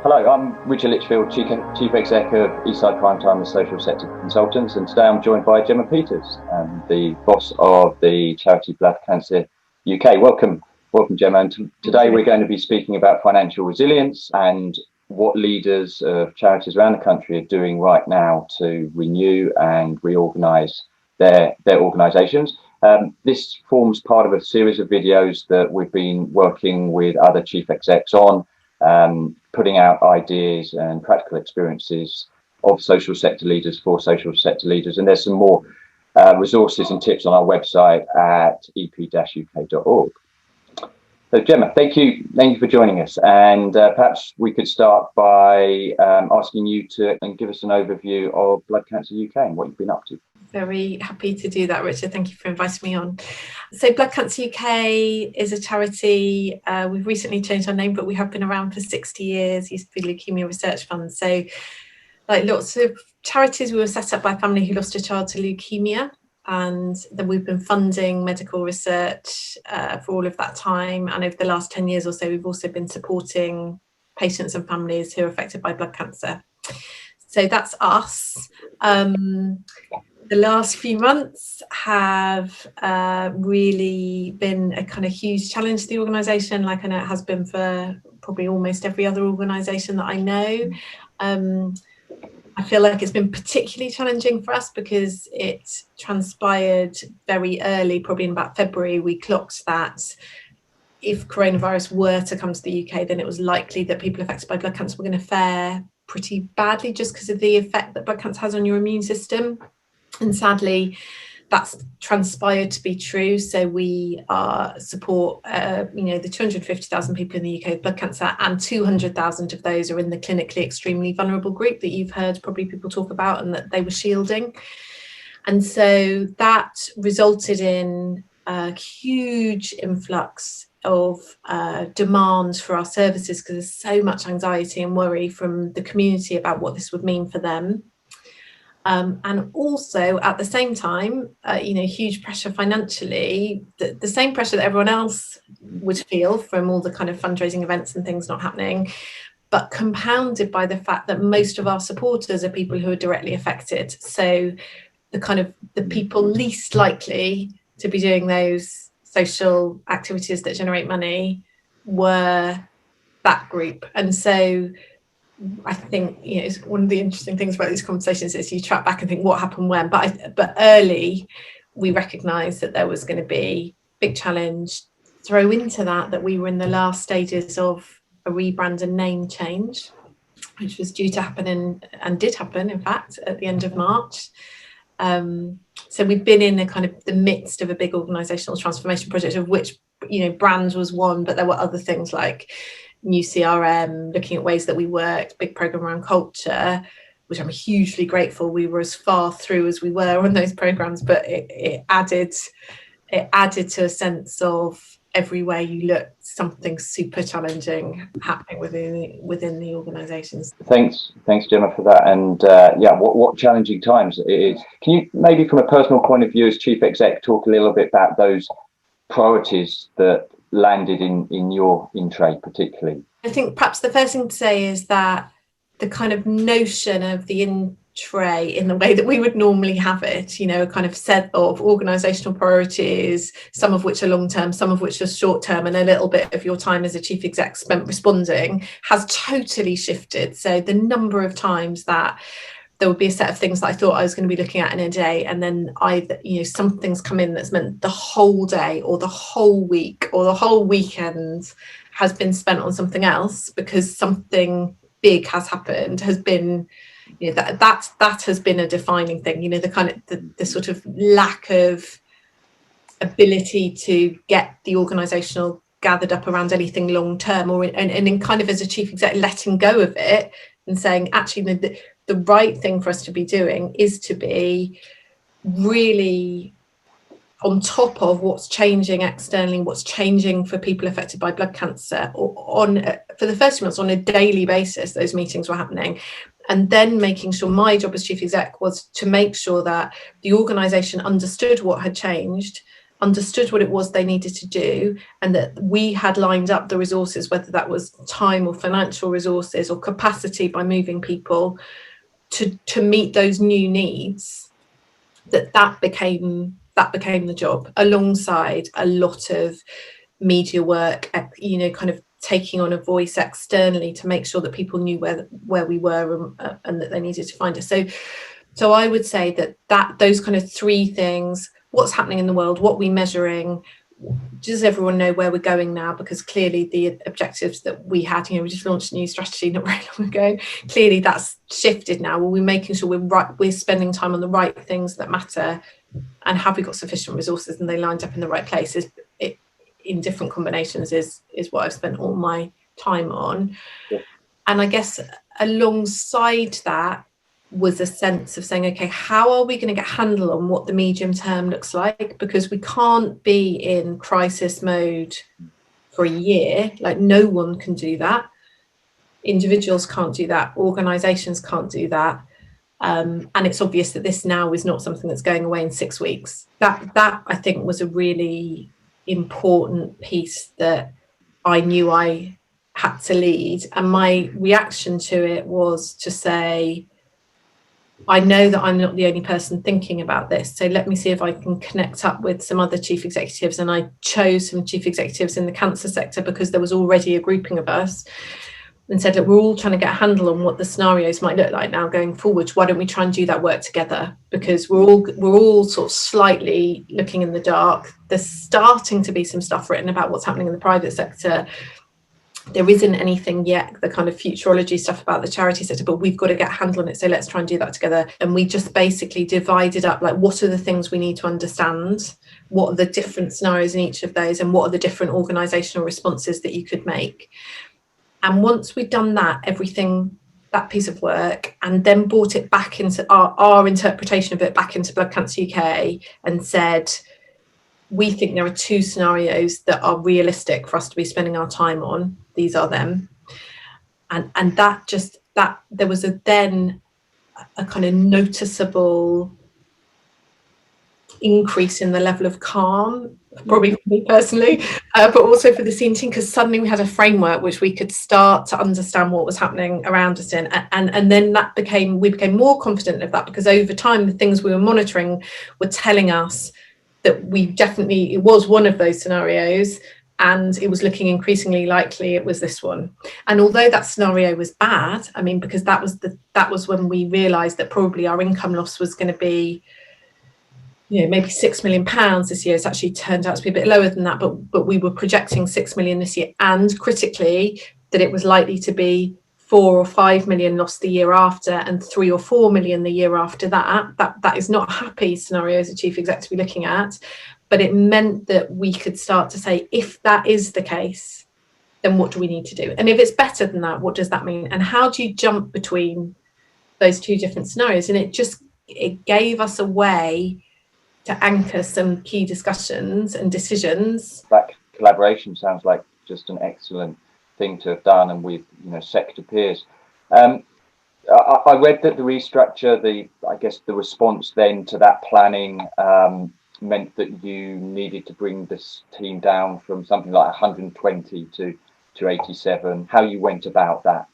Hello, I'm Richard Litchfield, Chief Exec of Eastside Primetimers Social Sector Consultants, and today I'm joined by Gemma Peters, the boss of the charity Blood Cancer UK. Welcome, Gemma. And today we're going to be speaking about financial resilience and what leaders of charities around the country are doing right now to renew and reorganise their organisations. This forms part of a series of videos that we've been working with other chief execs on, putting out ideas and practical experiences of social sector leaders for social sector leaders. And there's some more resources and tips on our website at ep-uk.org. So Gemma, thank you for joining us. And perhaps we could start by asking you to give us an overview of Blood Cancer UK and what you've been up to. Very happy to do that, Richard. Thank you for inviting me on. So Blood Cancer UK is a charity. We've recently changed our name, but we have been around for 60 years, used to be Leukemia Research Fund. So like lots of charities, we were set up by a family who lost a child to leukemia. And then we've been funding medical research for all of that time. And over the last 10 years or so, we've also been supporting patients and families who are affected by blood cancer. So that's us. The last few months have really been a kind of huge challenge to the organisation, like I know it has been for probably almost every other organisation that I know. I feel like it's been particularly challenging for us because it transpired very early, probably in about February. We clocked that if coronavirus were to come to the UK, then it was likely that people affected by blood cancer were going to fare pretty badly just because of the effect that blood cancer has on your immune system. And sadly, that's transpired to be true. So we support, the 250,000 people in the UK with blood cancer, and 200,000 of those are in the clinically extremely vulnerable group that you've heard probably people talk about and that they were shielding. And so that resulted in a huge influx of demand for our services because there's so much anxiety and worry from the community about what this would mean for them. And also at the same time, huge pressure financially, the same pressure that everyone else would feel from all the kind of fundraising events and things not happening, but compounded by the fact that most of our supporters are people who are directly affected. So the people least likely to be doing those social activities that generate money were that group. And so I think it's one of the interesting things about these conversations is you track back and think what happened when, but early we recognised that there was going to be big challenge. Throw into that we were in the last stages of a rebrand and name change, which was due to happen and did happen in fact at the end of March. So we've been in the midst of a big organisational transformation project, of which brand was one, but there were other things like new CRM, looking at ways that we worked, big programme around culture, which I'm hugely grateful we were as far through as we were on those programmes, but it added to a sense of everywhere you look, something super challenging happening within the organisations. Thanks, Gemma, for that. And what challenging times it is. Can you maybe from a personal point of view as chief exec talk a little bit about those priorities that landed in your in-tray particularly? I think perhaps the first thing to say is that the kind of notion of the in-tray in the way that we would normally have it, a kind of set of organisational priorities, some of which are long-term, some of which are short-term, and a little bit of your time as a chief exec spent responding, has totally shifted. So the number of times that there would be a set of things that I thought I was going to be looking at in a day, and then something's come in that's meant the whole day or the whole week or the whole weekend has been spent on something else because something big has happened, has been that has been a defining thing. The sort of lack of ability to get the organisational gathered up around anything long term, and in kind of as a chief exec letting go of it and saying actually the right thing for us to be doing is to be really on top of what's changing externally, what's changing for people affected by blood cancer, or for the first few months on a daily basis. Those meetings were happening, and then making sure my job as chief exec was to make sure that the organisation understood what had changed, understood what it was they needed to do, and that we had lined up the resources, whether that was time or financial resources or capacity by moving people to meet those new needs, that became the job, alongside a lot of media work, kind of taking on a voice externally to make sure that people knew where we were, and that they needed to find us. So I would say that those kind of three things: what's happening in the world, what we're measuring, does everyone know where we're going now? Because clearly the objectives that we had, we just launched a new strategy not very long ago. Clearly that's shifted now. Well, we're making sure we're spending time on the right things that matter, and have we got sufficient resources and they lined up in the right places in different combinations is what I've spent all my time on. Yeah. And I guess alongside that was a sense of saying, okay, how are we going to get a handle on what the medium term looks like? Because we can't be in crisis mode for a year. Like, no one can do that. Individuals can't do that. Organisations can't do that. And it's obvious that this now is not something that's going away in 6 weeks. That I think was a really important piece that I knew I had to lead. And my reaction to it was to say, I know that I'm not the only person thinking about this, so let me see if I can connect up with some other chief executives. And I chose some chief executives in the cancer sector because there was already a grouping of us, and said, look, we're all trying to get a handle on what the scenarios might look like now going forward. Why don't we try and do that work together? Because we're all sort of slightly looking in the dark. There's starting to be some stuff written about what's happening in the private sector. There isn't anything yet, the kind of futurology stuff about the charity sector, but we've got to get a handle on it. So let's try and do that together. And we just basically divided up, like, what are the things we need to understand? What are the different scenarios in each of those? And what are the different organisational responses that you could make? And once we'd done that piece of work, and then brought it back into our interpretation of it back into Blood Cancer UK, and said, we think there are 2 scenarios that are realistic for us to be spending our time on. These are them. And that there was then a kind of noticeable increase in the level of calm, probably for me personally, but also for the senior team, because suddenly we had a framework which we could start to understand what was happening around us in, and then we became more confident of that, because over time the things we were monitoring were telling us that it was one of those scenarios, and it was looking increasingly likely it was this one. And although that scenario was bad, I mean, because that was when we realised that probably our income loss was going to be, maybe £6 million this year. It's actually turned out to be a bit lower than that, but we were projecting 6 million this year, and critically that it was likely to be 4 or 5 million lost the year after, and 3 or 4 million the year after that. That is not a happy scenario as a chief exec to be looking at, but it meant that we could start to say, if that is the case, then what do we need to do? And if it's better than that, what does that mean? And how do you jump between those 2 different scenarios? And it gave us a way to anchor some key discussions and decisions. That collaboration sounds like just an excellent thing to have done, and with sector peers. I read that the restructure, the response then to that planning meant that you needed to bring this team down from something like 120 to 87. How you went about that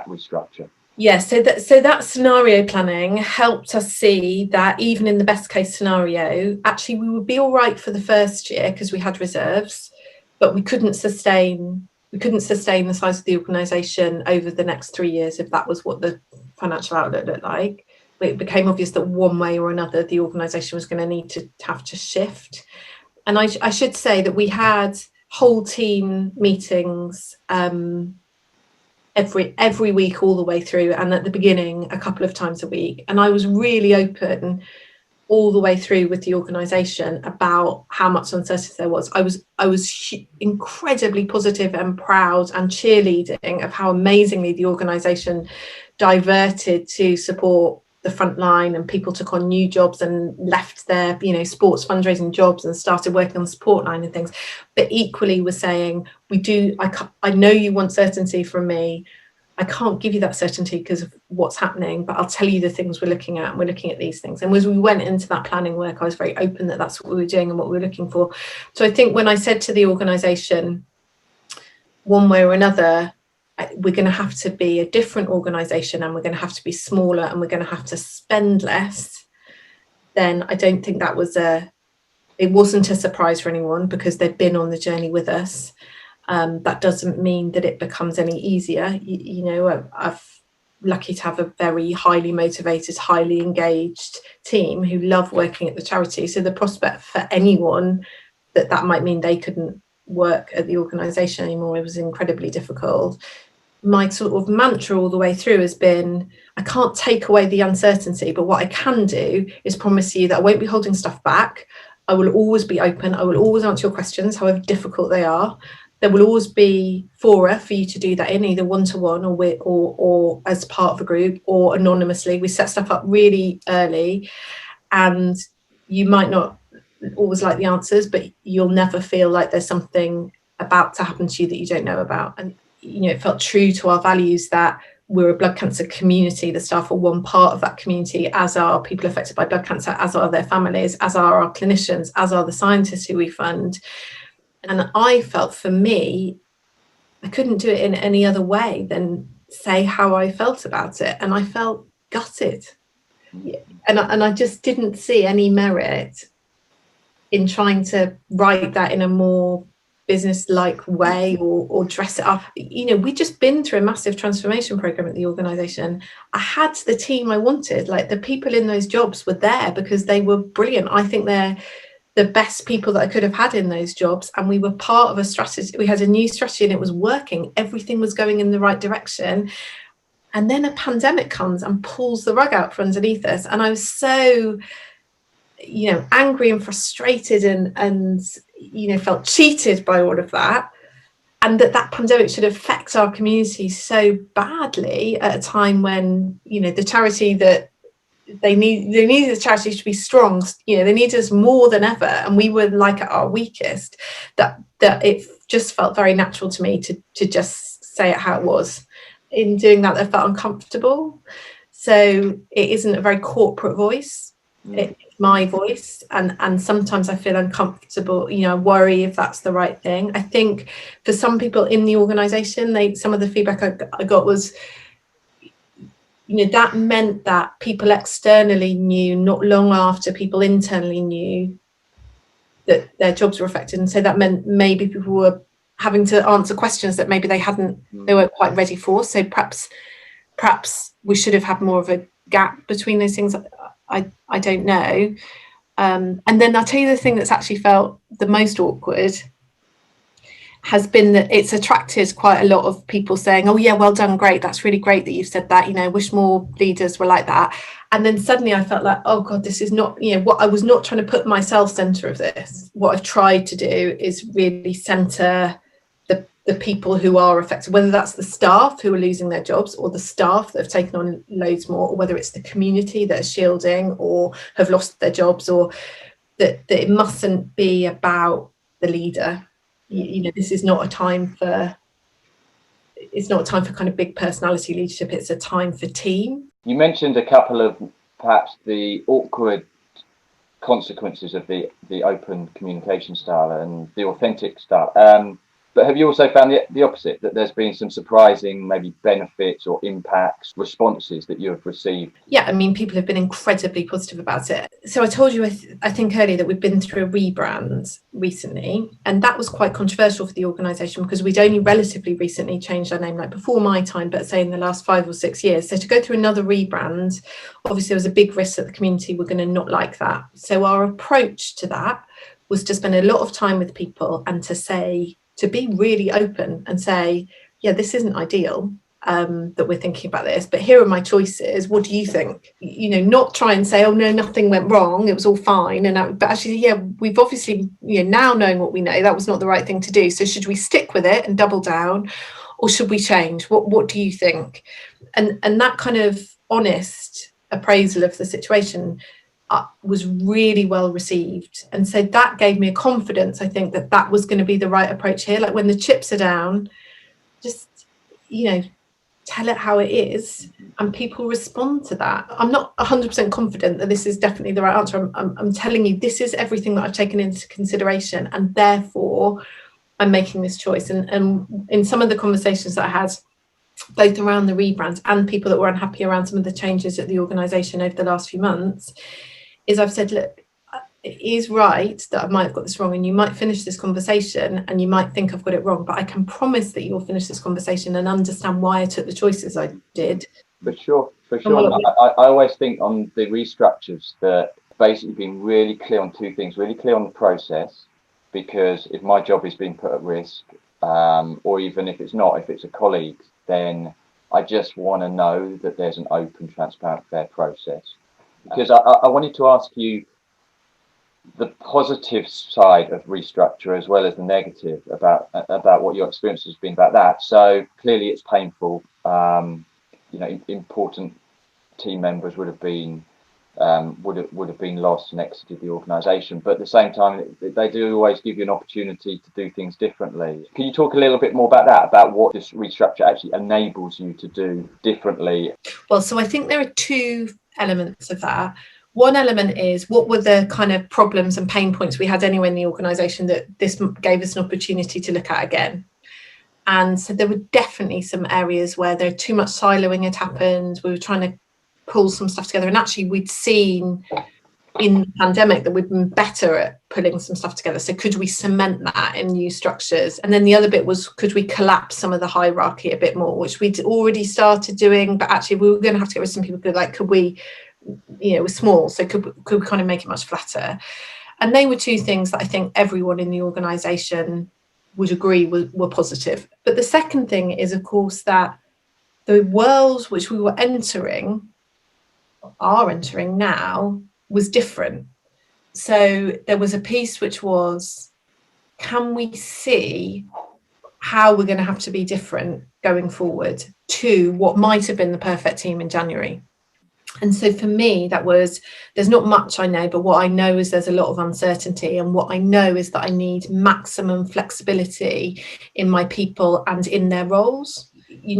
restructure? Yeah, so that scenario planning helped us see that even in the best case scenario, actually we would be all right for the first year because we had reserves, but we couldn't sustain the size of the organisation over the next 3 years if that was what the financial outlook looked like. It became obvious that one way or another the organisation was going to need to have to shift. And I should say that we had whole team meetings every week all the way through, and at the beginning a couple of times a week. And I was really open all the way through with the organisation about how much uncertainty there was. I was incredibly positive and proud and cheerleading of how amazingly the organisation diverted to support the front line, and people took on new jobs and left their sports fundraising jobs and started working on the support line and things. But equally was saying, I know you want certainty from me, I can't give you that certainty because of what's happening, but I'll tell you the things we're looking at, and we're looking at these things. And as we went into that planning work, I was very open that that's what we were doing and what we were looking for. So I think when I said to the organisation, one way or another, we're going to have to be a different organisation, and we're going to have to be smaller, and we're going to have to spend less, then I don't think that was it wasn't a surprise for anyone, because they'd been on the journey with us. That doesn't mean that it becomes any easier. You know, I've lucky to have a very highly motivated, highly engaged team who love working at the charity. So the prospect for anyone that might mean they couldn't work at the organisation anymore, it was incredibly difficult. My sort of mantra all the way through has been, I can't take away the uncertainty, but what I can do is promise you that I won't be holding stuff back. I will always be open. I will always answer your questions, however difficult they are. There will always be fora for you to do that in, either one-to-one or as part of a group or anonymously. We set stuff up really early, and you might not always like the answers, but you'll never feel like there's something about to happen to you that you don't know about. And you know, it felt true to our values that we're a blood cancer community. The staff are one part of that community, as are people affected by blood cancer, as are their families, as are our clinicians, as are the scientists who we fund. And I felt, for me, I couldn't do it in any other way than say how I felt about it. And I felt gutted. And I just didn't see any merit in trying to write that in a more business-like way or dress it up. You know, we'd just been through a massive transformation program at the organisation. I had the team I wanted. Like, the people in those jobs were there because they were brilliant. I think they're the best people that I could have had in those jobs, and we were part of a strategy. We had a new strategy and it was working. Everything was going in the right direction. And then a pandemic comes and pulls the rug out from underneath us. And I was so, you know, angry and frustrated and you know, felt cheated by all of that. And that pandemic should affect our community so badly at a time when, you know, the charity that they needed the charity to be strong, you know, they needed us more than ever, and we were like at our weakest, that it just felt very natural to me to just say it how it was. In doing that, I felt uncomfortable. So it isn't a very corporate voice, it's my voice, and sometimes I feel uncomfortable, you know, I worry if that's the right thing. I think for some people in the organisation, some of the feedback I got was, you know, that meant that people externally knew not long after people internally knew that their jobs were affected. And so that meant maybe people were having to answer questions that maybe they weren't quite ready for. So perhaps we should have had more of a gap between those things. I don't know. And then I'll tell you the thing that's actually felt the most awkward has been that it's attracted quite a lot of people saying, oh yeah, well done, great, that's really great that you've said that, you know, wish more leaders were like that. And then suddenly I felt like, oh God, this is not, you know, what I was not trying to put myself centre of this. What I've tried to do is really centre the people who are affected, whether that's the staff who are losing their jobs or the staff that have taken on loads more, or whether it's the community that are shielding or have lost their jobs, or that it mustn't be about the leader. You know, this is not a time for kind of big personality leadership. It's a time for team. You mentioned a couple of perhaps the awkward consequences of the open communication style and the authentic style. But have you also found the opposite, that there's been some surprising maybe benefits or impacts, responses that you have received? Yeah, I mean, people have been incredibly positive about it. So I told you, I think earlier, that we've been through a rebrand recently, and that was quite controversial for the organisation because we'd only relatively recently changed our name, like before my time, but say in the last 5 or 6 years. So to go through another rebrand, obviously there was a big risk that the community were going to not like that. So our approach to that was to spend a lot of time with people and to be really open and say, yeah, this isn't ideal, that we're thinking about this, but here are my choices. What do you think? You know, not try and say, oh no, nothing went wrong, it was all fine. But actually, yeah, we've obviously, you know, now knowing what we know, that was not the right thing to do. So should we stick with it and double down, or should we change? What do you think? And that kind of honest appraisal of the situation was really well received, and so that gave me a confidence, I think, that was going to be the right approach here. Like when the chips are down, just, you know, tell it how it is, and people respond to that. I'm not 100% confident that this is definitely the right answer. I'm telling you, this is everything that I've taken into consideration, and therefore I'm making this choice. And in some of the conversations that I had, both around the rebrand and people that were unhappy around some of the changes at the organisation over the last few months, is I've said, look, it is right that I might have got this wrong, and you might finish this conversation and you might think I've got it wrong, but I can promise that you'll finish this conversation and understand why I took the choices I did. For sure. I always think on the restructures that basically being really clear on two things, really clear on the process, because if my job is being put at risk, or even if it's not, if it's a colleague, then I just want to know that there's an open, transparent, fair process. Because I wanted to ask you the positive side of restructure as well as the negative about what your experience has been about that. So clearly it's painful. Important team members would have been lost and exited the organisation, but at the same time they do always give you an opportunity to do things differently. Can you talk a little bit more about that, about what this restructure actually enables you to do differently? Well, so I think there are two elements of that. One element is, what were the kind of problems and pain points we had anyway in the organisation that this gave us an opportunity to look at again? And so there were definitely some areas where there too much siloing had happened. We were trying to pull some stuff together, and actually we'd seen in the pandemic that we'd been better at pulling some stuff together. So could we cement that in new structures? And then the other bit was, could we collapse some of the hierarchy a bit more, which we'd already started doing, but actually we were going to have to get rid of some people. Could we, it was small, so could we kind of make it much flatter? And they were two things that I think everyone in the organisation would agree were positive. But the second thing is, of course, that the world which we were are entering now, was different. So there was a piece which was, can we see how we're going to have to be different going forward to what might have been the perfect team in January? And so for me, that was, there's not much I know, but what I know is there's a lot of uncertainty. And what I know is that I need maximum flexibility in my people and in their roles. We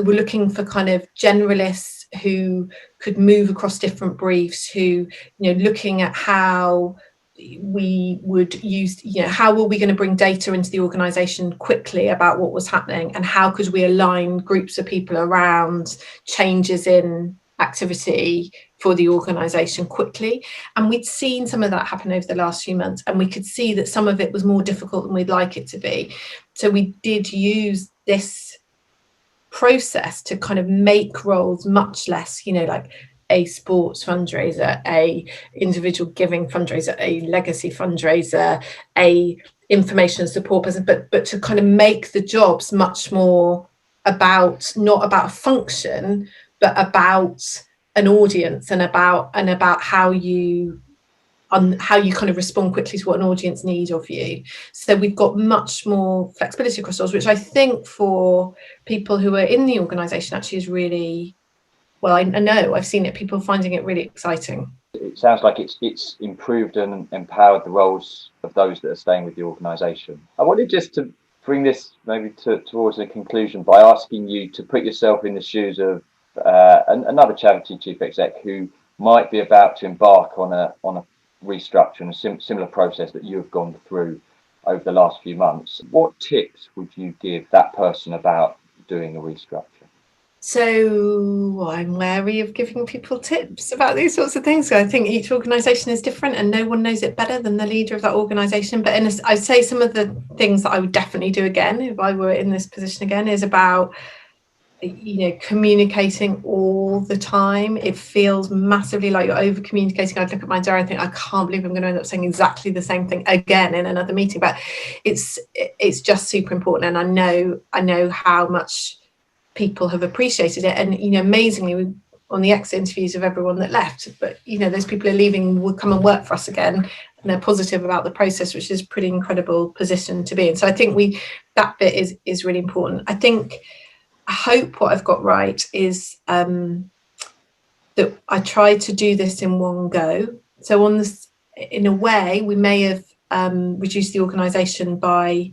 were looking for kind of generalists who could move across different briefs, who, looking at how we would use, how were we going to bring data into the organisation quickly about what was happening, and how could we align groups of people around changes in activity for the organisation quickly. And we'd seen some of that happen over the last few months, and we could see that some of it was more difficult than we'd like it to be. So we did use this process to kind of make roles much less, like a sports fundraiser, a individual giving fundraiser, a legacy fundraiser, a information support person, but to kind of make the jobs much more about, not about a function, but about an audience, and about how you kind of respond quickly to what an audience needs of you. So we've got much more flexibility across roles, which I think for people who are in the organisation actually is really, well, I know I've seen it, people finding it really exciting. It sounds like it's improved and empowered the roles of those that are staying with the organisation. I wanted just to bring this maybe towards a conclusion by asking you to put yourself in the shoes of another charity chief exec who might be about to embark on a restructure and a similar process that you have gone through over the last few months. What tips would you give that person about doing a restructure? So I'm wary of giving people tips about these sorts of things. I think each organisation is different and no one knows it better than the leader of that organisation. But I'd say some of the things that I would definitely do again if I were in this position again is about, communicating all the time. It feels massively like you're over communicating. I'd look at my diary and think, I can't believe I'm going to end up saying exactly the same thing again in another meeting. But it's just super important, and I know how much people have appreciated it. And amazingly, on the exit interviews of everyone that left, but those people are leaving, will come and work for us again, and they're positive about the process, which is a pretty incredible position to be in. So I think that bit is really important. I hope what I've got right is that I tried to do this in one go. So on this, in a way, we may have reduced the organisation by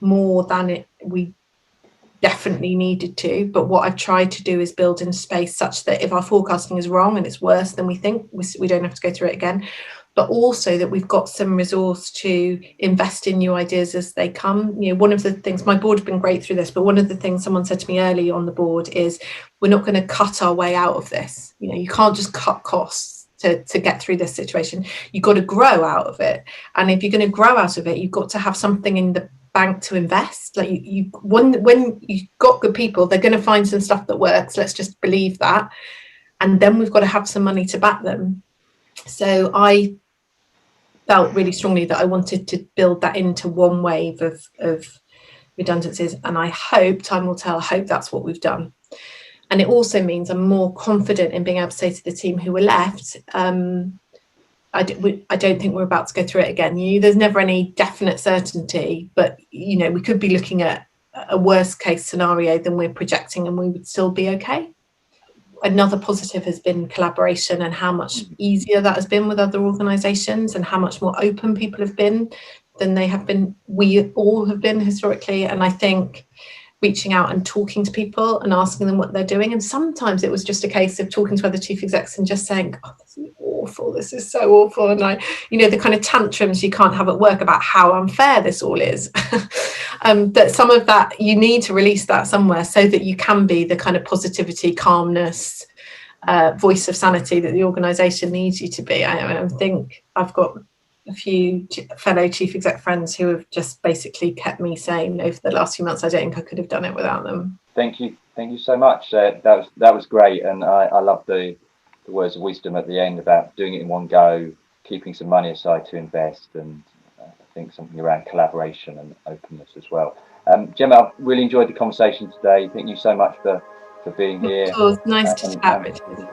more than we definitely needed to, but what I've tried to do is build in space such that if our forecasting is wrong and it's worse than we think, we don't have to go through it again, but also that we've got some resource to invest in new ideas as they come. One of the things, my board have been great through this, but one of the things someone said to me early on the board is we're not going to cut our way out of this. You can't just cut costs to get through this situation. You've got to grow out of it, and if you're going to grow out of it, you've got to have something in the bank to invest. Like when you've got good people, they're going to find some stuff that works. Let's just believe that, and then we've got to have some money to back them. So I felt really strongly that I wanted to build that into one wave of redundancies, and I hope, time will tell, I hope that's what we've done. And it also means I'm more confident in being able to say to the team who were left, I don't think we're about to go through it again. There's never any definite certainty, but we could be looking at a worst case scenario than we're projecting, and we would still be okay. Another positive has been collaboration, and how much easier that has been with other organisations, and how much more open people have been than they have been. We all have been historically, and I think reaching out and talking to people and asking them what they're doing. And sometimes it was just a case of talking to other chief execs and just saying, oh, this is awful, this is so awful. And the kind of tantrums you can't have at work about how unfair this all is. That some of that, you need to release that somewhere so that you can be the kind of positivity, calmness, voice of sanity that the organisation needs you to be. I think I've got a few fellow chief exec friends who have just basically kept me sane over the last few months. I don't think I could have done it without them. Thank you so much. That was great, and I love the words of wisdom at the end about doing it in one go, keeping some money aside to invest, and I think something around collaboration and openness as well. Gemma, I've really enjoyed the conversation today. Thank you so much for being here. It was nice to chat, Richard.